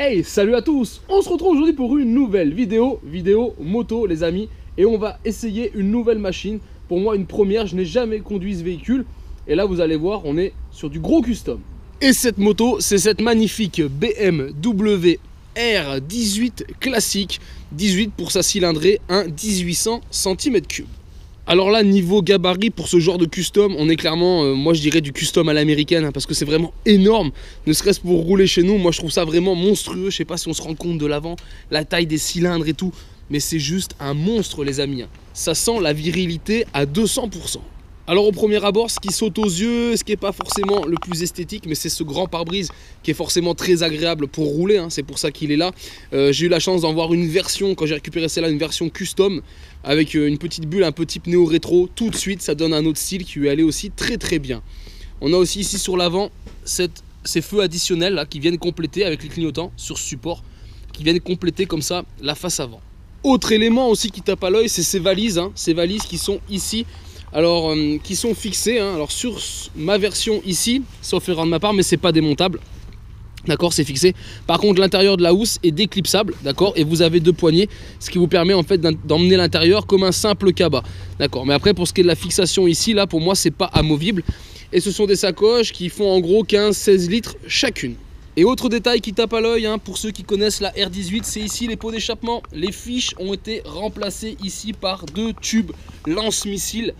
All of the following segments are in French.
Hey, salut à tous! On se retrouve aujourd'hui pour une nouvelle vidéo moto les amis. Et on va essayer une nouvelle machine. Pour moi une première, je n'ai jamais conduit ce véhicule. Et là vous allez voir, on est sur du gros custom. Et cette moto, c'est cette magnifique BMW R18 classique. 18 pour sa cylindrée, un 1800 cm3. Alors là, niveau gabarit pour ce genre de custom, on est clairement, moi je dirais du custom à l'américaine, parce que c'est vraiment énorme, ne serait-ce pour rouler chez nous. Moi je trouve ça vraiment monstrueux, je sais pas si on se rend compte de l'avant, la taille des cylindres et tout, mais c'est juste un monstre les amis. Ça sent la virilité à 200%. Alors au premier abord, ce qui saute aux yeux, ce qui n'est pas forcément le plus esthétique, mais c'est ce grand pare-brise qui est forcément très agréable pour rouler, c'est pour ça qu'il est là. J'ai eu la chance d'en voir une version, quand j'ai récupéré celle-là, une version custom, avec une petite bulle un peu type néo-rétro. Tout de suite, ça donne un autre style qui lui allait aussi très très bien. On a aussi ici sur l'avant ces feux additionnels là, qui viennent compléter avec les clignotants sur ce support, qui viennent compléter comme ça la face avant. Autre élément aussi qui tape à l'œil, c'est ces valises qui sont ici. Alors qui sont fixés, alors sur ma version ici, sauf erreur de ma part, mais c'est pas démontable, d'accord, c'est fixé. Par contre l'intérieur de la housse est déclipsable, d'accord, et vous avez deux poignées, ce qui vous permet en fait d'emmener l'intérieur comme un simple cabas, d'accord. Mais après pour ce qui est de la fixation ici, là pour moi c'est pas amovible, et ce sont des sacoches qui font en gros 15-16 litres chacune. Et autre détail qui tape à l'œil, pour ceux qui connaissent la R18, c'est ici les pots d'échappement. Les fiches ont été remplacées ici par deux tubes lance-missiles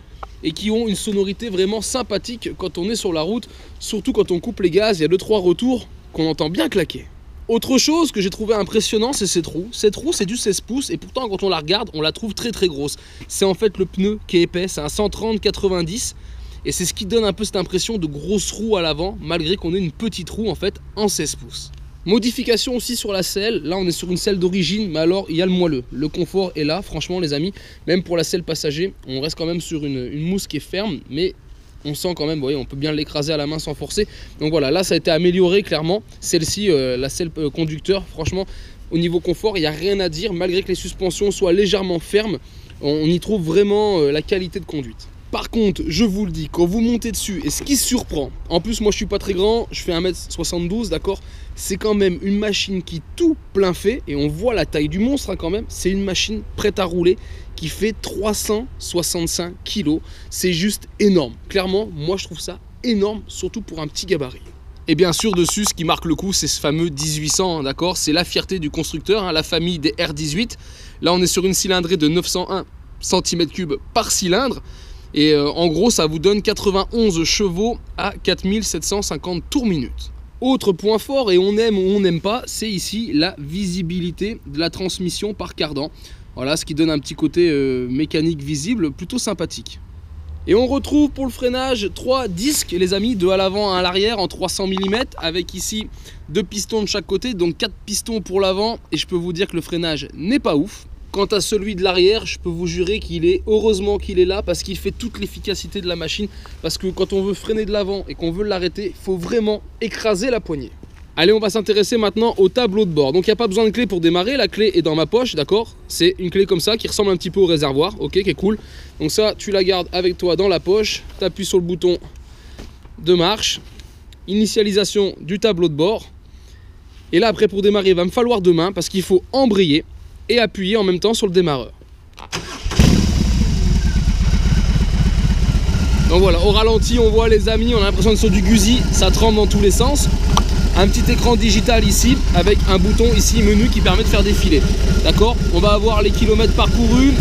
et qui ont une sonorité vraiment sympathique quand on est sur la route, surtout quand on coupe les gaz, il y a 2-3 retours qu'on entend bien claquer. Autre chose que j'ai trouvé impressionnant, c'est cette roue. Cette roue c'est du 16 pouces et pourtant quand on la regarde, on la trouve très très grosse. C'est en fait le pneu qui est épais, c'est un 130-90 et c'est ce qui donne un peu cette impression de grosse roue à l'avant, malgré qu'on ait une petite roue en fait en 16 pouces. Modification aussi sur la selle, là on est sur une selle d'origine, mais alors il y a le moelleux. Le confort est là, franchement les amis, même pour la selle passager, on reste quand même sur une mousse qui est ferme, mais on sent quand même, vous voyez, on peut bien l'écraser à la main sans forcer. Donc voilà, là ça a été amélioré clairement. Celle-ci, la selle conducteur, franchement, au niveau confort, il n'y a rien à dire, malgré que les suspensions soient légèrement fermes, on y trouve vraiment la qualité de conduite. Par contre, je vous le dis, quand vous montez dessus, et ce qui surprend, en plus moi je suis pas très grand, je fais 1m72, d'accord, c'est quand même une machine qui tout plein fait, et on voit la taille du monstre quand même, c'est une machine prête à rouler, qui fait 365 kg, c'est juste énorme. Clairement, moi je trouve ça énorme, surtout pour un petit gabarit. Et bien sûr dessus, ce qui marque le coup, c'est ce fameux 1800, d'accord, c'est la fierté du constructeur, la famille des R18. Là on est sur une cylindrée de 901 cm3 par cylindre, et en gros ça vous donne 91 chevaux à 4750 tours minute. Autre point fort, et on aime ou on n'aime pas, c'est ici la visibilité de la transmission par cardan. Voilà, ce qui donne un petit côté mécanique visible plutôt sympathique. Et on retrouve pour le freinage 3 disques les amis, 2 à l'avant, 1 à l'arrière en 300 mm, avec ici 2 pistons de chaque côté, donc 4 pistons pour l'avant, et je peux vous dire que le freinage n'est pas ouf. Quant à celui de l'arrière, je peux vous jurer qu'il est, heureusement qu'il est là, parce qu'il fait toute l'efficacité de la machine, parce que quand on veut freiner de l'avant et qu'on veut l'arrêter, il faut vraiment écraser la poignée. Allez, on va s'intéresser maintenant au tableau de bord. Donc il n'y a pas besoin de clé pour démarrer, la clé est dans ma poche, d'accord. C'est une clé comme ça, qui ressemble un petit peu au réservoir, ok, qui est cool. Donc ça, tu la gardes avec toi dans la poche, tu appuies sur le bouton de marche, initialisation du tableau de bord. Et là après pour démarrer, il va me falloir 2 mains, parce qu'il faut embrayer et appuyer en même temps sur le démarreur. Donc voilà, au ralenti on voit les amis, on a l'impression d'être sur du Guzzi, ça tremble dans tous les sens. Un petit écran digital ici avec un bouton ici menu qui permet de faire défiler. D'accord, on va avoir les kilomètres parcourus,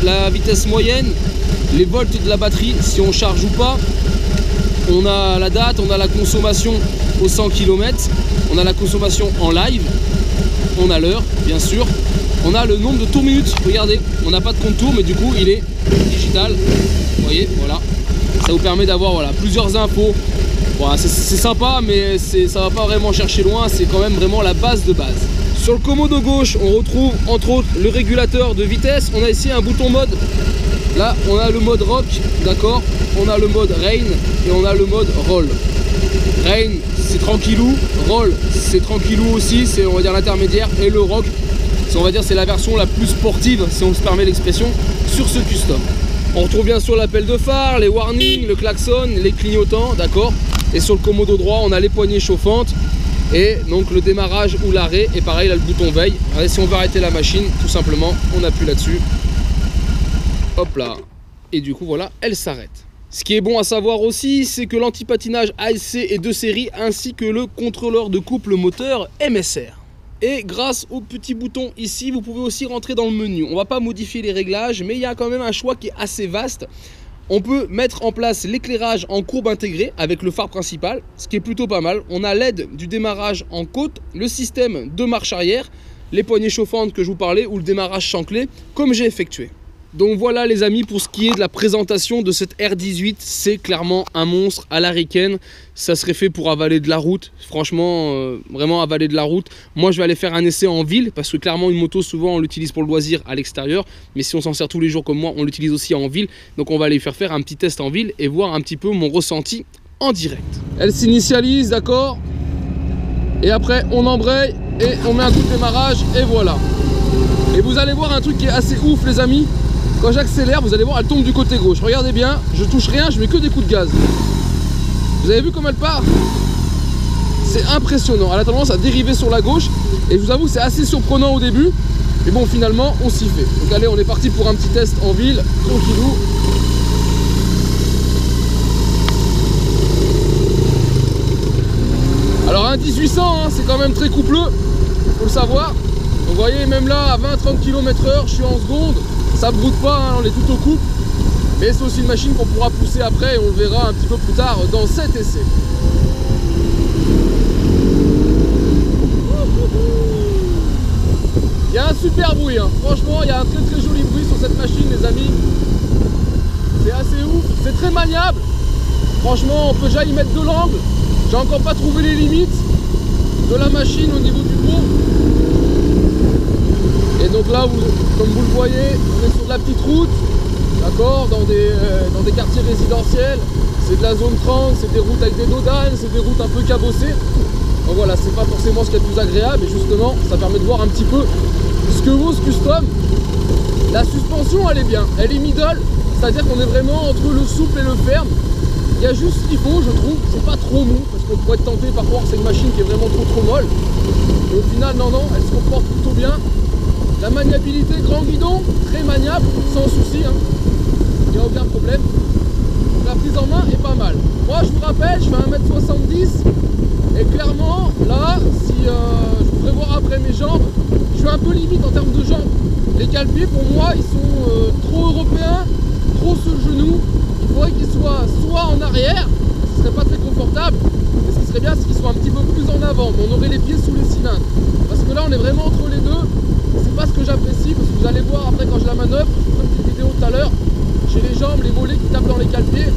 la vitesse moyenne, les volts de la batterie si on charge ou pas. On a la date, on a la consommation au 100 km, on a la consommation en live, on a l'heure bien sûr. On a le nombre de tours minutes, regardez, on n'a pas de compte tour, mais du coup il est digital, vous voyez, voilà. Ça vous permet d'avoir voilà, plusieurs infos. Voilà, c'est sympa, mais ça va pas vraiment chercher loin, c'est quand même vraiment la base de base. Sur le commodo gauche, on retrouve entre autres le régulateur de vitesse. On a ici un bouton mode, là on a le mode rock, d'accord, on a le mode rain et on a le mode roll. Rain c'est tranquillou, roll c'est tranquillou aussi, c'est on va dire l'intermédiaire, et le rock, on va dire c'est la version la plus sportive, si on se permet l'expression, sur ce custom. On retrouve bien sûr l'appel de phare, les warnings, le klaxon, les clignotants, d'accord. Et sur le commodo droit, on a les poignées chauffantes, Et donc le démarrage ou l'arrêt, et pareil là le bouton veille. Regardez, si on veut arrêter la machine, tout simplement on appuie là-dessus, hop là, et du coup voilà, elle s'arrête. Ce qui est bon à savoir aussi, c'est que l'anti-patinage ASC est de série, ainsi que le contrôleur de couple moteur MSR. Et grâce au petit bouton ici, vous pouvez aussi rentrer dans le menu. On va pas modifier les réglages, mais il y a quand même un choix qui est assez vaste. On peut mettre en place l'éclairage en courbe intégré avec le phare principal, ce qui est plutôt pas mal. On a l'aide du démarrage en côte, le système de marche arrière, les poignées chauffantes que je vous parlais ou le démarrage chanclé comme j'ai effectué. Donc voilà les amis, pour ce qui est de la présentation de cette R18, c'est clairement un monstre à l'américaine. Ça serait fait pour avaler de la route, franchement, vraiment avaler de la route. Moi je vais aller faire un essai en ville, parce que clairement une moto souvent on l'utilise pour le loisir à l'extérieur, mais si on s'en sert tous les jours comme moi, on l'utilise aussi en ville. Donc on va aller faire un petit test en ville et voir un petit peu mon ressenti en direct. Elle s'initialise, d'accord, et après on embraye et on met un coup de démarrage et voilà. Et vous allez voir un truc qui est assez ouf les amis. Quand j'accélère, vous allez voir, elle tombe du côté gauche. Regardez bien, je touche rien, je mets que des coups de gaz. Vous avez vu comme elle part? C'est impressionnant. Elle a tendance à dériver sur la gauche. Et je vous avoue, c'est assez surprenant au début. Mais bon, finalement, on s'y fait. Donc allez, on est parti pour un petit test en ville. Tranquillou. Alors un 1800, hein, c'est quand même très coupleux. Faut le savoir. Donc vous voyez, même là, à 20-30 km/h, je suis en seconde. Ça broute pas, hein, on est tout au couple. Mais c'est aussi une machine qu'on pourra pousser après et on le verra un petit peu plus tard dans cet essai. Il y a un super bruit, hein. Franchement il y a un très joli bruit sur cette machine les amis. C'est assez ouf, c'est très maniable. Franchement on peut déjà y mettre de l'angle. J'ai encore pas trouvé les limites de la machine au niveau du pot. Et donc là, comme vous le voyez, on est sur de la petite route, d'accord, dans des quartiers résidentiels. C'est de la zone 30, c'est des routes avec des dodanes, c'est des routes un peu cabossées. Donc voilà, c'est pas forcément ce qui est le plus agréable, et justement, ça permet de voir un petit peu ce que vaut ce custom. La suspension, elle est bien, elle est middle, c'est-à-dire qu'on est vraiment entre le souple et le ferme. Il y a juste ce qu'il faut, je trouve, c'est pas trop mou, parce qu'on pourrait être tenté par croire que c'est une machine qui est vraiment trop molle. Et au final, non, elle se comporte plutôt bien. La maniabilité grand guidon, très maniable, sans souci, hein. Il n'y a aucun problème. La prise en main est pas mal. Moi je vous rappelle, je fais 1m70 et clairement là, si je voudrais voir après mes jambes, je suis un peu limite en termes de jambes. Les cale-pieds pour moi ils sont trop européens, trop sur le genou. Il faudrait qu'ils soient soit en arrière, ce serait pas très confortable, mais ce qui serait bien c'est qu'ils soient un petit peu plus en avant, mais on aurait les pieds sous les cylindres. Parce que là on est vraiment entre les deux. C'est pas ce que j'apprécie, parce que vous allez voir après quand je la manœuvre, je vous ferai une petite vidéo tout à l'heure, j'ai les jambes, les mollets qui tapent dans les cale-pieds,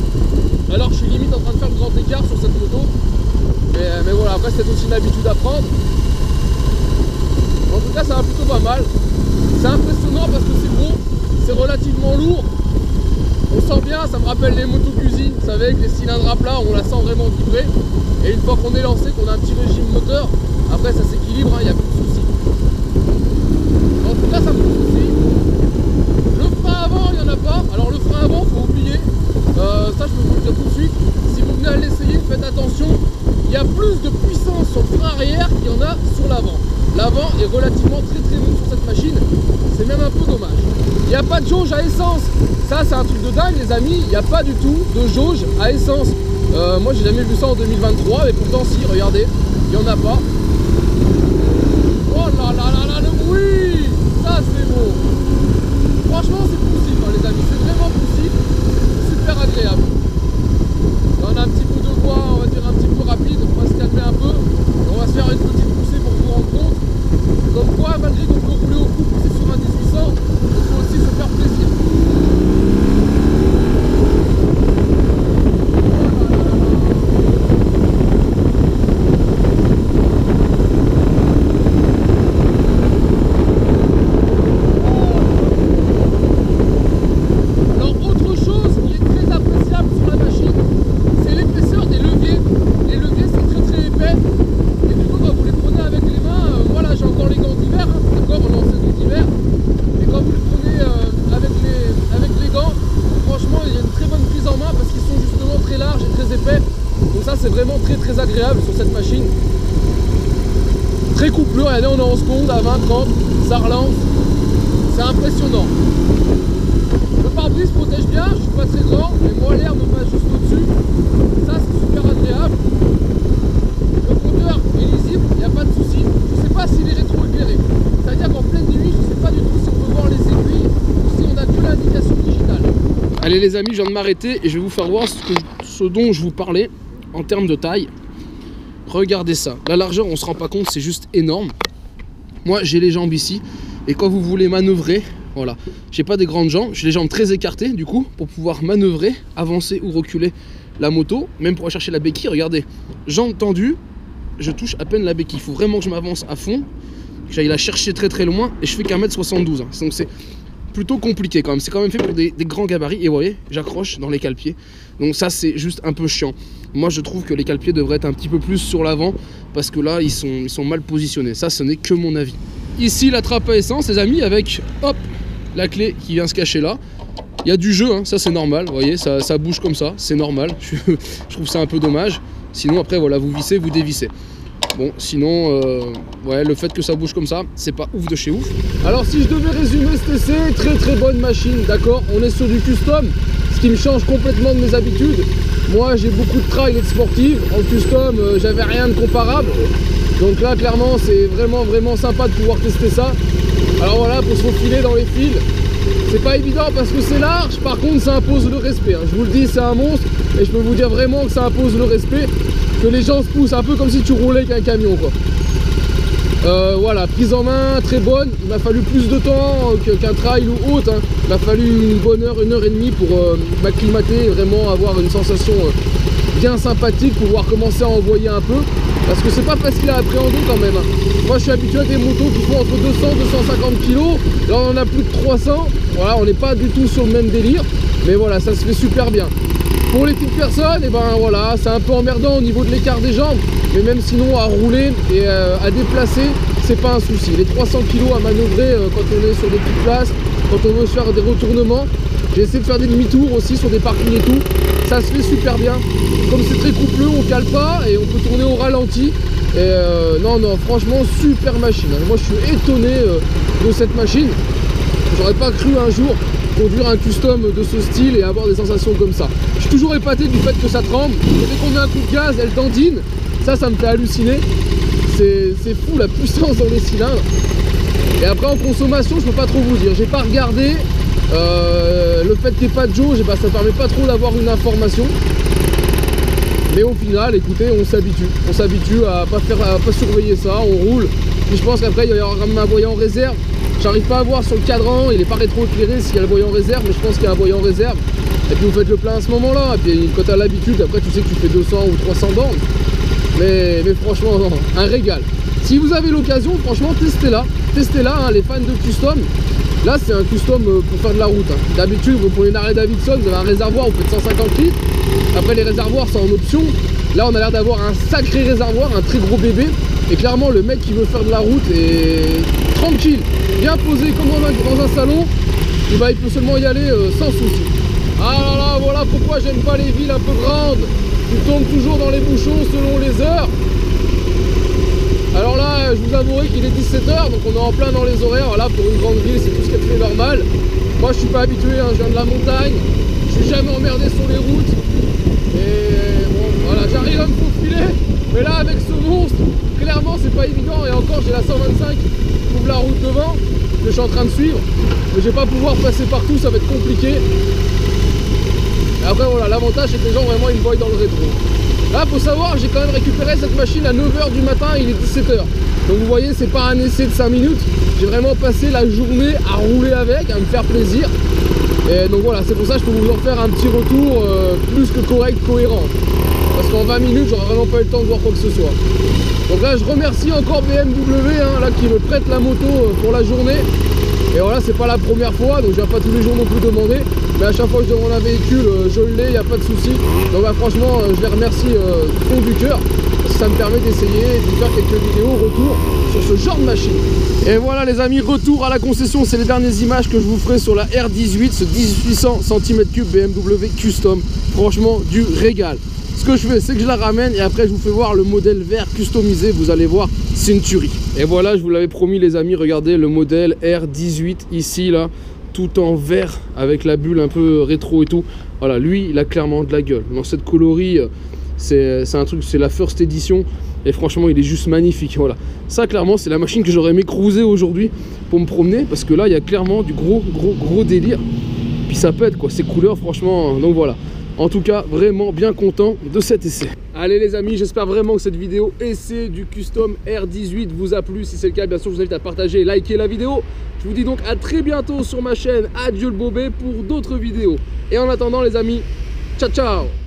alors je suis limite en train de faire le grand écart sur cette moto, mais voilà, après c'est aussi une habitude à prendre. En tout cas ça va plutôt pas mal, c'est impressionnant parce que c'est gros, c'est relativement lourd, on sent bien, ça me rappelle les motos cuisine, vous savez, avec les cylindres à plat, on la sent vraiment vibrer, et une fois qu'on est lancé, qu'on a un petit régime moteur, après ça s'équilibre, il n'y a plus de soucis. En tout cas ça me pose aussi. Le frein avant il n'y en a pas. Alors le frein avant faut oublier. Ça je peux vous le dire tout de suite. Si vous venez à l'essayer, faites attention. Il y a plus de puissance sur le frein arrière qu'il y en a sur l'avant. L'avant est relativement très mou sur cette machine. C'est même un peu dommage. Il n'y a pas de jauge à essence. Ça c'est un truc de dingue les amis. Il n'y a pas du tout de jauge à essence. Moi j'ai jamais vu ça en 2023. Mais pourtant si, regardez, il n'y en a pas. Oh là là là là, le bruit! Ça c'est beau! Franchement c'est poussif hein, les amis, c'est vraiment poussif, super agréable. Là, on a un petit peu de voix, on va dire un petit peu rapide, on va se calmer un peu, on va se faire une petite poussée pour vous rendre compte. Comme quoi, malgré qu'on peut rouler au coup, pousser sur un 1800, il faut aussi se faire plaisir. C'est vraiment très agréable sur cette machine. très coupleux, regardez, on est en seconde à 20, 30, ça relance, c'est impressionnant. Le pare-brise protège bien, je suis pas très grand, mais moi l'air me passe juste au-dessus, ça c'est super agréable. Le compteur est lisible, il n'y a pas de souci. Je sais pas s'il est rétro-éclairé, c'est-à-dire qu'en pleine nuit, je sais pas du tout si on peut voir les aiguilles ou si on a que l'indication digitale. Allez les amis, je viens de m'arrêter et je vais vous faire voir ce dont je vous parlais en termes de taille. Regardez ça, la largeur on se rend pas compte, c'est juste énorme. Moi j'ai les jambes ici et quand vous voulez manœuvrer, voilà, j'ai pas des grandes jambes, j'ai les jambes très écartées du coup pour pouvoir manœuvrer, avancer ou reculer la moto, même pour aller chercher la béquille. Regardez, jambes tendues, je touche à peine la béquille, il faut vraiment que je m'avance à fond, que j'aille la chercher très très loin et je fais qu'1m72 hein. Donc c'est plutôt compliqué quand même, c'est quand même fait pour des grands gabarits et vous voyez, j'accroche dans les cale-pieds, donc ça c'est juste un peu chiant. Moi je trouve que les cale-pieds devraient être un petit peu plus sur l'avant parce que là ils sont mal positionnés, ça ce n'est que mon avis. Ici la trappe à essence les amis avec hop la clé qui vient se cacher là. Il y a du jeu, hein, ça c'est normal, vous voyez, ça bouge comme ça, c'est normal, je trouve ça un peu dommage. Sinon après voilà, vous vissez, vous dévissez. Bon, sinon, ouais, le fait que ça bouge comme ça, c'est pas ouf de chez ouf. Alors si je devais résumer cet essai, très bonne machine, d'accord. On est sur du custom, ce qui me change complètement de mes habitudes. Moi j'ai beaucoup de trail et de sportive, en custom j'avais rien de comparable. Donc là clairement c'est vraiment sympa de pouvoir tester ça. Alors voilà, pour se faufiler dans les fils, c'est pas évident parce que c'est large, par contre ça impose le respect, hein. Je vous le dis, c'est un monstre et je peux vous dire vraiment que ça impose le respect, que les gens se poussent un peu comme si tu roulais avec un camion quoi. Voilà, prise en main très bonne, il m'a fallu plus de temps qu'un trail ou autre, hein. Il m'a fallu une bonne heure, 1h30 pour m'acclimater et vraiment avoir une sensation bien sympathique, pouvoir commencer à envoyer un peu, parce que c'est pas facile à appréhender quand même, hein. Moi je suis habitué à des motos qui font entre 200 et 250 kg, là on en a plus de 300, voilà, on n'est pas du tout sur le même délire, mais voilà, ça se fait super bien. Pour les petites personnes, et ben voilà, c'est un peu emmerdant au niveau de l'écart des jambes, mais même sinon à rouler et à déplacer, c'est pas un souci. Les 300 kg à manœuvrer quand on est sur des petites places, quand on veut faire des retournements, j'ai essayé de faire des demi-tours aussi sur des parkings et tout, ça se fait super bien. Comme c'est très coupleux, on cale pas et on peut tourner au ralenti. Et non, franchement, super machine. Moi, je suis étonné de cette machine. J'aurais pas cru un jour conduire un custom de ce style et avoir des sensations comme ça. Je suis toujours épaté du fait que ça tremble. Et dès qu'on met un coup de gaz, elle dandine. Ça me fait halluciner. C'est fou la puissance dans les cylindres. Et après en consommation, je peux pas trop vous dire. J'ai pas regardé. Le fait qu'il n'y ait pas de jauge, ça permet pas trop d'avoir une information. Mais au final, écoutez, on s'habitue à pas surveiller ça, on roule. Puis je pense qu'après il va y avoir un voyant réserve. J'arrive pas à voir sur le cadran, il n'est pas rétro-éclairé s'il y a le voyant réserve, mais je pense qu'il y a un voyant réserve. Et puis vous faites le plein à ce moment-là, et puis quand tu as l'habitude, après tu sais que tu fais 200 ou 300 bornes. Mais franchement, non, un régal. Si vous avez l'occasion, franchement, testez-la, hein, les fans de custom. Là, c'est un custom pour faire de la route, hein. D'habitude, vous prenez une Harley Davidson, vous avez un réservoir, vous faites 150 litres. Après, les réservoirs, c'est en option. Là, on a l'air d'avoir un sacré réservoir, un très gros bébé. Et clairement, le mec qui veut faire de la route est tranquille, bien posé comme dans un salon. Et bah, il peut seulement y aller sans souci. Ah là là, voilà pourquoi j'aime pas les villes un peu grandes. Tu tombes toujours dans les bouchons selon les heures. Alors là, je vous avouerai qu'il est 17 h, donc on est en plein dans les horaires. Voilà, pour une grande ville, c'est tout ce qui est fait normal. Moi, je suis pas habitué, hein, je viens de la montagne. Je suis jamais emmerdé sur les routes. Et bon, voilà, j'arrive à me faufiler. Mais là, avec ce monstre, clairement, c'est pas évident. Et encore, j'ai la 125 qui ouvre la route devant, que je suis en train de suivre. Mais je vais pas pouvoir passer partout, ça va être compliqué. Et après, voilà, l'avantage, c'est que les gens, vraiment, ils me voient dans le rétro. Là, faut savoir, j'ai quand même récupéré cette machine à 9 h du matin, il est 17 h. Donc vous voyez, c'est pas un essai de 5 minutes. J'ai vraiment passé la journée à rouler avec, à me faire plaisir. Et donc voilà, c'est pour ça que je peux vous en faire un petit retour plus que correct, cohérent. Parce qu'en 20 minutes, j'aurais vraiment pas eu le temps de voir quoi que ce soit. Donc là, je remercie encore BMW, hein, là, qui me prête la moto pour la journée. Et voilà, c'est pas la première fois, donc je viens pas tous les jours non plus demander. Mais à chaque fois que je demande un véhicule, je l'ai, il n'y a pas de souci. Donc bah, franchement, je les remercie du fond du cœur. Parce que ça me permet d'essayer et de faire quelques vidéos retour sur ce genre de machine. Et voilà les amis, retour à la concession. C'est les dernières images que je vous ferai sur la R18, ce 1800 cm3 BMW Custom. Franchement, du régal. Ce que je fais, c'est que je la ramène et après je vous fais voir le modèle vert customisé. Vous allez voir, c'est une tuerie. Et voilà, je vous l'avais promis les amis, regardez le modèle R18 ici là, tout en vert avec la bulle un peu rétro et tout. Voilà, lui il a clairement de la gueule. Dans cette coloris, c'est un truc, c'est la first edition et franchement il est juste magnifique. Voilà, ça clairement c'est la machine que j'aurais aimé cruiser aujourd'hui pour me promener, parce que là il y a clairement du gros délire. Puis ça pète quoi, ces couleurs franchement, donc voilà. En tout cas, vraiment bien content de cet essai. Allez les amis, j'espère vraiment que cette vidéo essai du custom R18 vous a plu. Si c'est le cas, bien sûr, je vous invite à partager et liker la vidéo. Je vous dis donc à très bientôt sur ma chaîne Adieu le Bobet pour d'autres vidéos. Et en attendant les amis, ciao ciao.